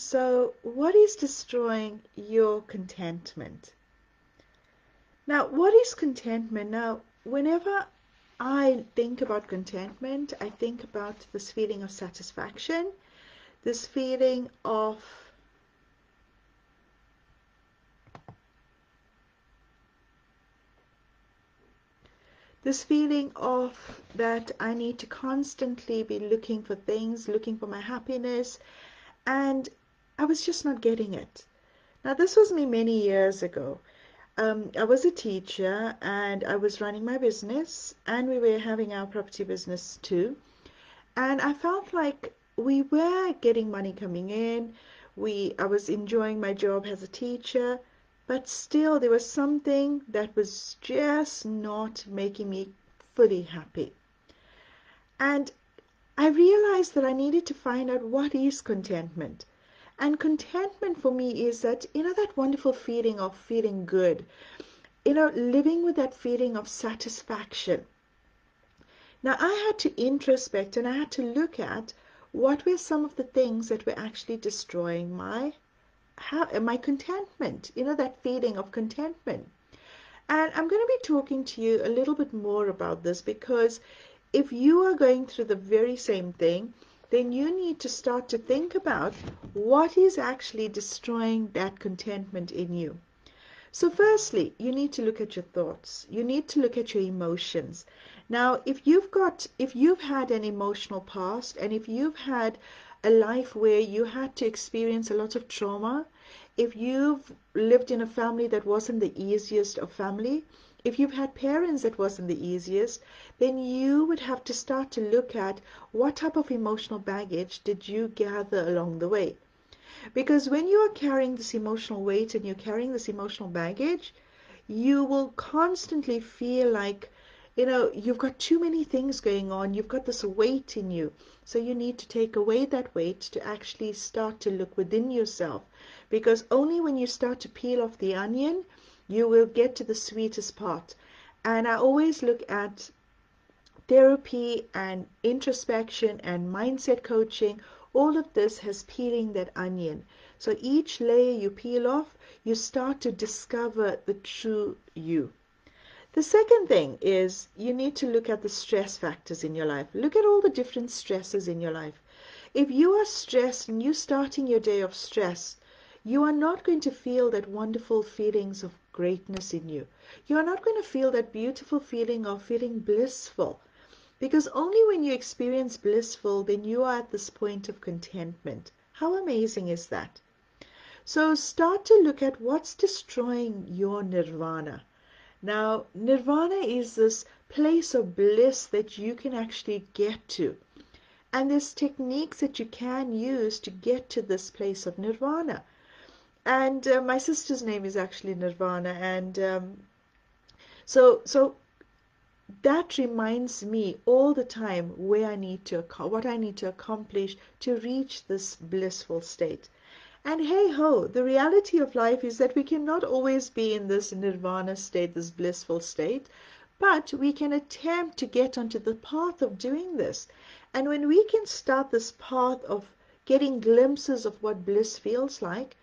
So, what is destroying your contentment? Now, what is contentment? Now, whenever I think about contentment, I think about this feeling of satisfaction, this feeling of that I need to constantly be looking for things, looking for my happiness, and I was just not getting it. Now, this was me many years ago. I was a teacher and I was running my business, and we were having our property business too. And I felt like we were getting money coming in. I was enjoying my job as a teacher, but still there was something that was just not making me fully happy. And I realized that I needed to find out what is contentment. And contentment for me is that, that wonderful feeling of feeling good, living with that feeling of satisfaction. Now, I had to introspect and I had to look at what were some of the things that were actually destroying my contentment, that feeling of contentment. And I'm going to be talking to you a little bit more about this, because if you are going through the very same thing, then you need to start to think about what is actually destroying that contentment in you. So firstly, you need to look at your thoughts. You need to look at your emotions. Now, if you've had an emotional past, and if you've had a life where you had to experience a lot of trauma, if you've lived in a family that wasn't the easiest of family, if you've had parents that wasn't the easiest, then you would have to start to look at what type of emotional baggage did you gather along the way. Because when you are carrying this emotional weight and you're carrying this emotional baggage, you will constantly feel like, you've got too many things going on. You've got this weight in you. So you need to take away that weight to actually start to look within yourself. Because only when you start to peel off the onion, you will get to the sweetest part. And I always look at therapy and introspection and mindset coaching. All of this has peeling that onion. So each layer you peel off, you start to discover the true you. The second thing is you need to look at the stress factors in your life. Look at all the different stresses in your life. If you are stressed and you're starting your day of stress, you are not going to feel that wonderful feelings of greatness in you. You are not going to feel that beautiful feeling of feeling blissful. Because only when you experience blissful, then you are at this point of contentment. How amazing is that? So start to look at what's destroying your nirvana. Now, nirvana is this place of bliss that you can actually get to. And there's techniques that you can use to get to this place of nirvana. And my sister's name is actually Nirvana. And so that reminds me all the time what I need to accomplish to reach this blissful state. And hey ho, the reality of life is that we cannot always be in this nirvana state, this blissful state, but we can attempt to get onto the path of doing this. And when we can start this path of getting glimpses of what bliss feels like,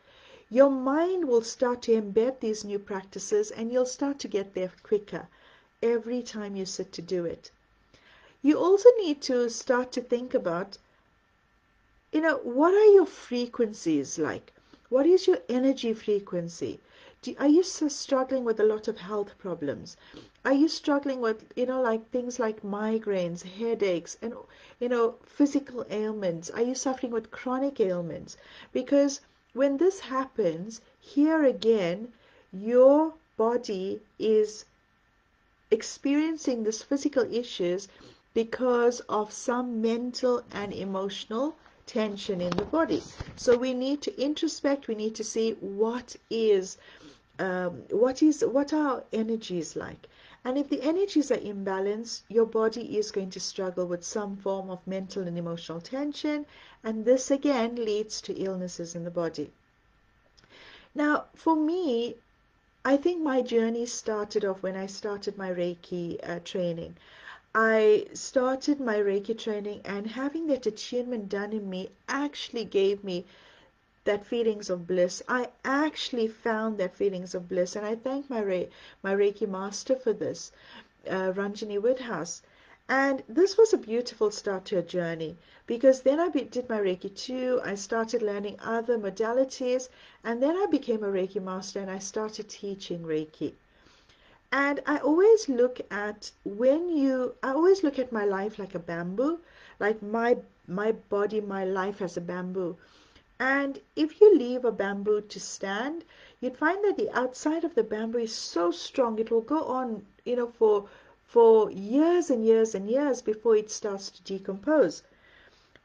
your mind will start to embed these new practices and you'll start to get there quicker every time you sit to do it. You also need to start to think about, what are your frequencies like? What is your energy frequency? Are you struggling with a lot of health problems? Are you struggling with, like things like migraines, headaches, and, physical ailments? Are you suffering with chronic ailments? Because when this happens, here again, your body is experiencing these physical issues because of some mental and emotional tension in the body. So we need to introspect. We need to see what are our energies like. And if the energies are imbalanced, your body is going to struggle with some form of mental and emotional tension, and this again leads to illnesses in the body. Now, for me, I think my journey started off when I started my Reiki training. I started my Reiki training, and having that attunement done in me actually gave me that feelings of bliss. I actually found that feelings of bliss, and I thank my Reiki master for this, Ranjini Woodhouse. And this was a beautiful start to a journey, because then I did my Reiki 2, I started learning other modalities, and then I became a Reiki master and I started teaching Reiki. And I always look at my life like a bamboo, like my body, my life as a bamboo. And if you leave a bamboo to stand, you'd find that the outside of the bamboo is so strong, it will go on, for years and years and years before it starts to decompose.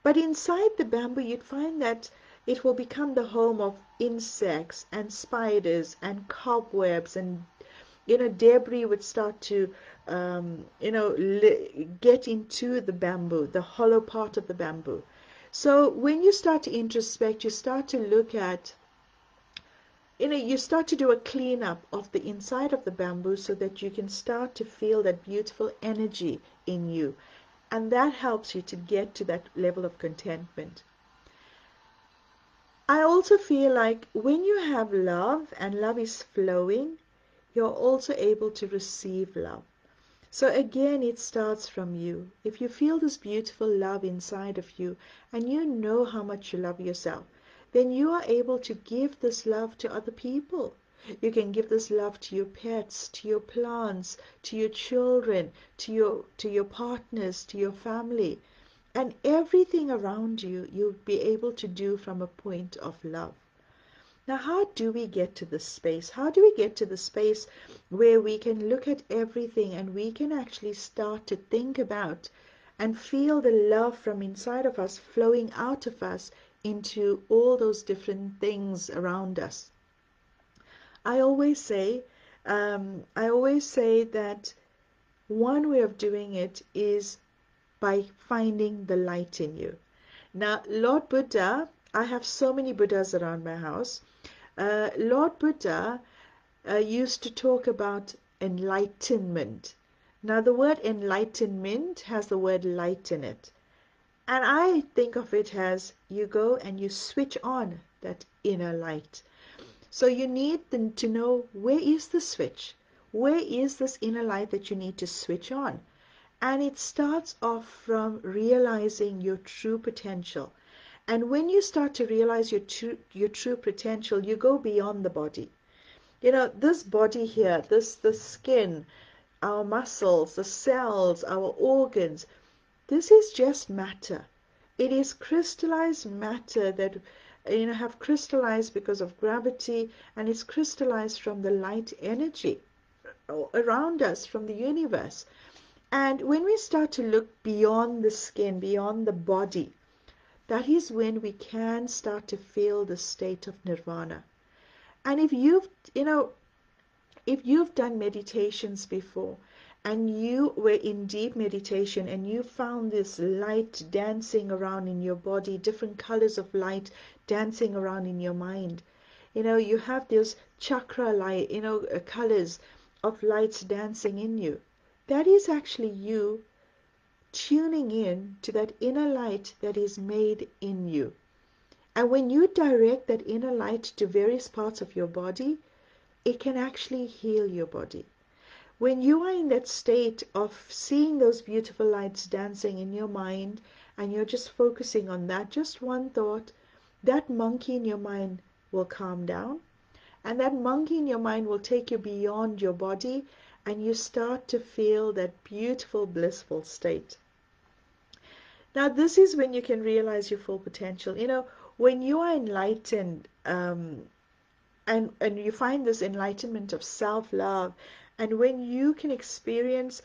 But inside the bamboo, you'd find that it will become the home of insects and spiders and cobwebs, and debris would start to get into the bamboo, the hollow part of the bamboo. So when you start to introspect, you start to look at, you start to do a cleanup of the inside of the bamboo so that you can start to feel that beautiful energy in you. And that helps you to get to that level of contentment. I also feel like when you have love and love is flowing, you're also able to receive love. So again, it starts from you. If you feel this beautiful love inside of you and you know how much you love yourself, then you are able to give this love to other people. You can give this love to your pets, to your plants, to your children, to your partners, to your family. And everything around you, you'll be able to do from a point of love. Now, how do we get to this space? How do we get to the space where we can look at everything and we can actually start to think about and feel the love from inside of us flowing out of us into all those different things around us? I always say, that one way of doing it is by finding the light in you. Now, Lord Buddha, I have so many Buddhas around my house. Lord Buddha used to talk about enlightenment. Now, the word enlightenment has the word light in it. And I think of it as you go and you switch on that inner light. So you need to know, where is the switch? Where is this inner light that you need to switch on? And it starts off from realizing your true potential. And when you start to realize your true potential, you go beyond the body. This body here, the skin, our muscles, the cells, our organs, this is just matter. It is crystallized matter that have crystallized because of gravity, and it's crystallized from the light energy around us, from the universe. And when we start to look beyond the skin, beyond the body, that is when we can start to feel the state of nirvana. And if you've done meditations before and you were in deep meditation and you found this light dancing around in your body, different colors of light dancing around in your mind, you have those chakra light, colors of lights dancing in you. That is actually you tuning in to that inner light that is made in you. And when you direct that inner light to various parts of your body, it can actually heal your body. When you are in that state of seeing those beautiful lights dancing in your mind and you're just focusing on that, just one thought, that monkey in your mind will calm down, and that monkey in your mind will take you beyond your body, and you start to feel that beautiful, blissful state. Now, this is when you can realize your full potential. When you are enlightened, and you find this enlightenment of self-love, and when you can experience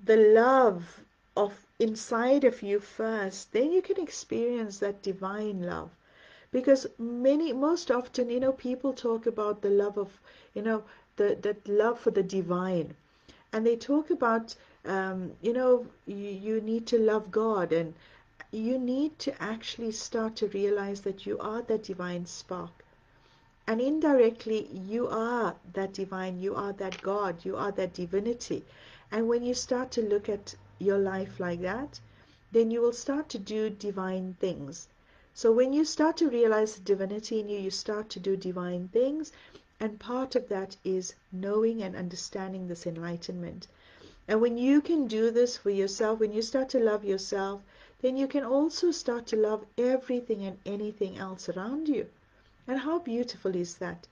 the love of inside of you first, then you can experience that divine love. Because most often, people talk about the love of, that love for the divine. And they talk about, you need to love God, and you need to actually start to realize that you are that divine spark. And indirectly, you are that divine, you are that God, you are that divinity. And when you start to look at your life like that, then you will start to do divine things. So when you start to realize the divinity in you, you start to do divine things. And part of that is knowing and understanding this enlightenment. And when you can do this for yourself, when you start to love yourself, then you can also start to love everything and anything else around you. And how beautiful is that?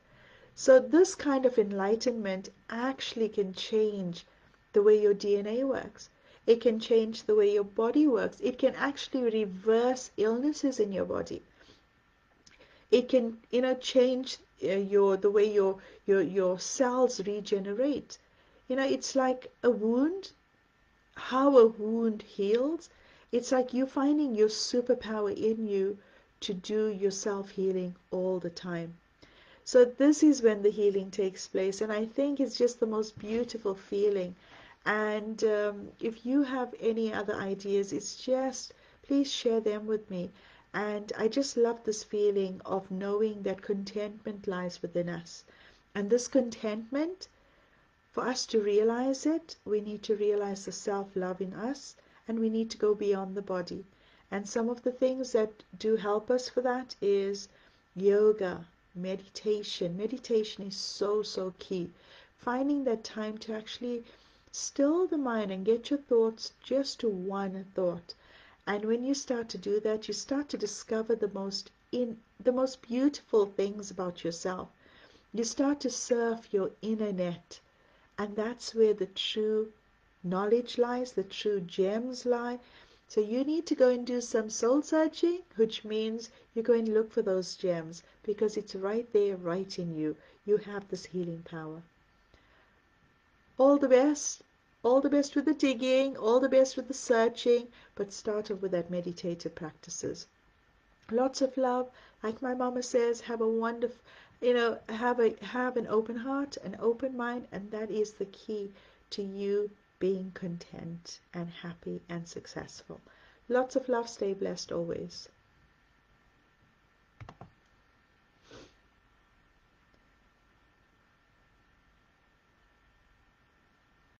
So this kind of enlightenment actually can change the way your DNA works. It can change the way your body works. It can actually reverse illnesses in your body. It can, change the way your cells regenerate. It's like a wound, how a wound heals. It's like you finding your superpower in you to do your self-healing all the time. So this is when the healing takes place, and I think it's just the most beautiful feeling. And if you have any other ideas, it's just please share them with me. And I just love this feeling of knowing that contentment lies within us. And this contentment, for us to realize it, we need to realize the self-love in us, and we need to go beyond the body. And some of the things that do help us for that is yoga, meditation. Meditation is so, so key. Finding that time to actually still the mind and get your thoughts just to one thought. And when you start to do that, you start to discover the most beautiful things about yourself. You start to surf your inner net, and that's where the true knowledge lies, the true gems lie. So you need to go and do some soul searching, which means you go and look for those gems because it's right there, right in you. You have this healing power. All the best. All the best with the digging, all the best with the searching, but start off with that meditative practices. Lots of love. Like my mama says, have a wonderful, have an open heart, an open mind, and that is the key to you being content and happy and successful. Lots of love. Stay blessed always.